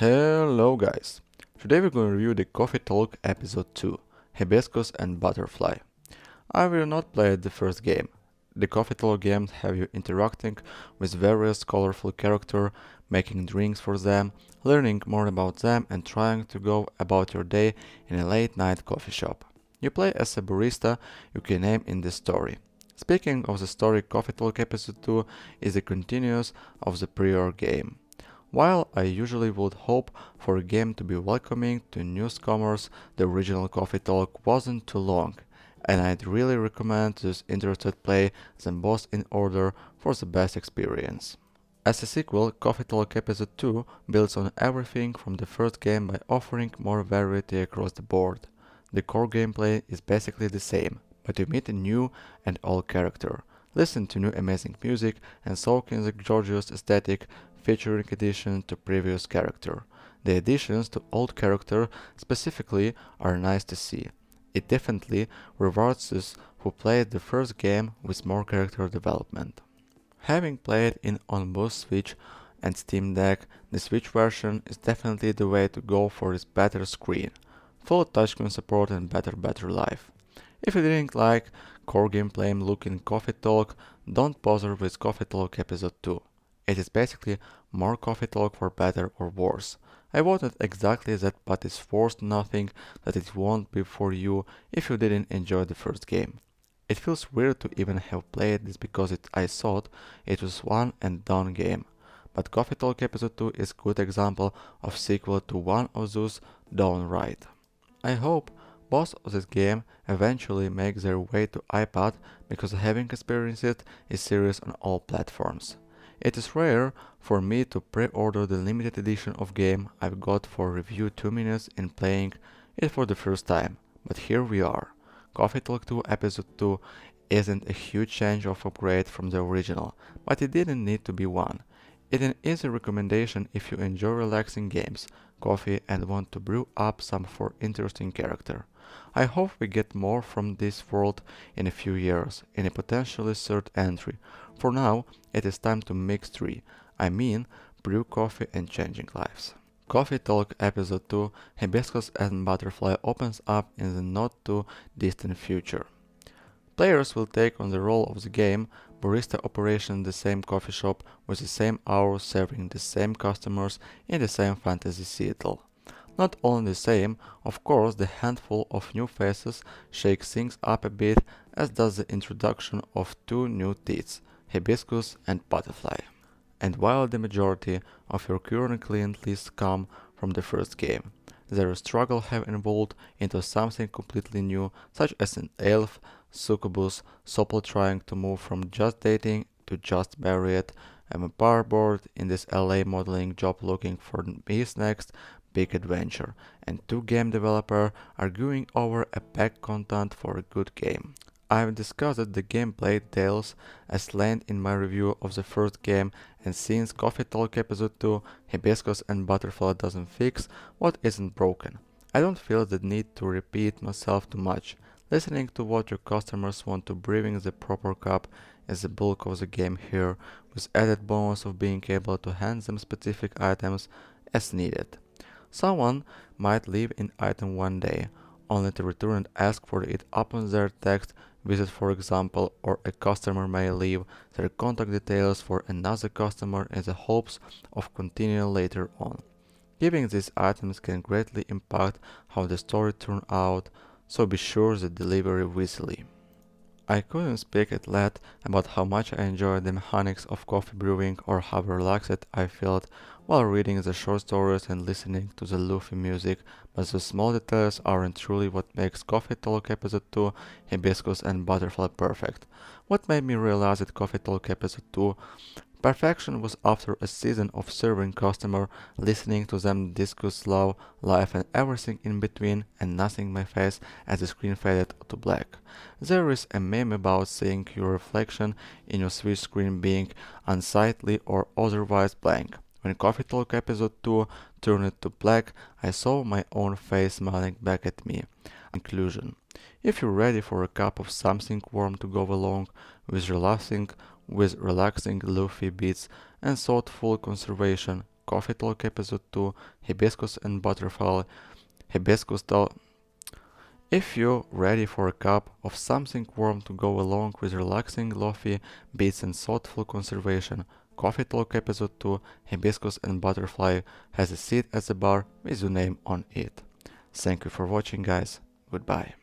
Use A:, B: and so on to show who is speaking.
A: Hello guys! Today we're going to review the Coffee Talk episode 2, Hibiscus and Butterfly. I will not play the first game. The Coffee Talk games have you interacting with various colorful characters, making drinks for them, learning more about them and trying to go about your day in a late night coffee shop. You play as a barista you can name in the story. Speaking of the story, Coffee Talk episode 2 is a continuous of the prior game. While I usually would hope for a game to be welcoming to newcomers, the original Coffee Talk wasn't too long, and I'd really recommend those interested play them both in order for the best experience. As a sequel, Coffee Talk Episode 2 builds on everything from the first game by offering more variety across the board. The core gameplay is basically the same, but you meet a new and old character, listen to new amazing music, and soak in the gorgeous aesthetic featuring additions to previous character. The additions to old character specifically are nice to see. It definitely rewards those who played the first game with more character development. Having played it on both Switch and Steam Deck, the Switch version is definitely the way to go for its better screen, full touchscreen support and better battery life. If you didn't like core gameplay look in Coffee Talk, don't bother with Coffee Talk Episode 2. It is basically more Coffee Talk for better or worse. I wanted exactly that, but it's forced nothing that it won't be for you if you didn't enjoy the first game. It feels weird to even have played this because I thought it was one and done game. But Coffee Talk Episode 2 is a good example of sequel to one of those done right. I hope both of this game eventually make their way to iPad because having experienced it is serious on all platforms. It is rare for me to pre-order the limited edition of game I've got for review 2 minutes in playing it for the first time, but here we are. Coffee Talk 2 Episode 2 isn't a huge change of upgrade from the original, but it didn't need to be one. It's an easy recommendation if you enjoy relaxing games, coffee and want to brew up some for interesting character. I hope we get more from this world in a few years, in a potentially third entry. For now, it is time to mix 3, I mean brew coffee and changing lives. Coffee Talk Episode 2 Hibiscus and Butterfly opens up in the not too distant future. Players will take on the role of the game, barista operation in the same coffee shop with the same hours serving the same customers in the same fantasy Seattle. Not only the same, of course the handful of new faces shakes things up a bit, as does the introduction of 2 new teats, Hibiscus and Butterfly. And while the majority of your current client list come from the first game, their struggle have evolved into something completely new, such as an elf, succubus, supple trying to move from just dating to just married, and a bar board in this LA modeling job looking for his next big adventure, and 2 game developers arguing over a pack content for a good game. I've discussed the gameplay details as length in my review of the first game, and since Coffee Talk Episode 2, Hibiscus and Butterfly doesn't fix what isn't broken, I don't feel the need to repeat myself too much. Listening to what your customers want to brewing the proper cup is the bulk of the game here, with added bonus of being able to hand them specific items as needed. Someone might leave an item one day, only to return and ask for it upon their text visit for example, or a customer may leave their contact details for another customer in the hopes of continuing later on. Giving these items can greatly impact how the story turns out, so be sure to deliver wisely. I couldn't speak at length about how much I enjoyed the mechanics of coffee brewing or how relaxed I felt while reading the short stories and listening to the lofi music, but the small details aren't truly what makes Coffee Talk Episode 2, Hibiscus and Butterfly perfect. What made me realize that Coffee Talk Episode 2 perfection was after a season of serving customer, listening to them discuss love, life and everything in between, and nothing my face as the screen faded to black. There is a meme about seeing your reflection in your Switch screen being unsightly or otherwise blank. When Coffee Talk Episode 2 turned to black, I saw my own face smiling back at me. Conclusion. If you're ready for a cup of something warm to go along with relaxing lofi beats and thoughtful conservation, Coffee Talk Episode 2, Hibiscus and Butterfly, Hibiscus Talk. If you're ready for a cup of something warm to go along with relaxing lofi beats and thoughtful conservation, Coffee Talk Episode 2, Hibiscus and Butterfly has a seat at the bar with your name on it. Thank you for watching, guys. Goodbye.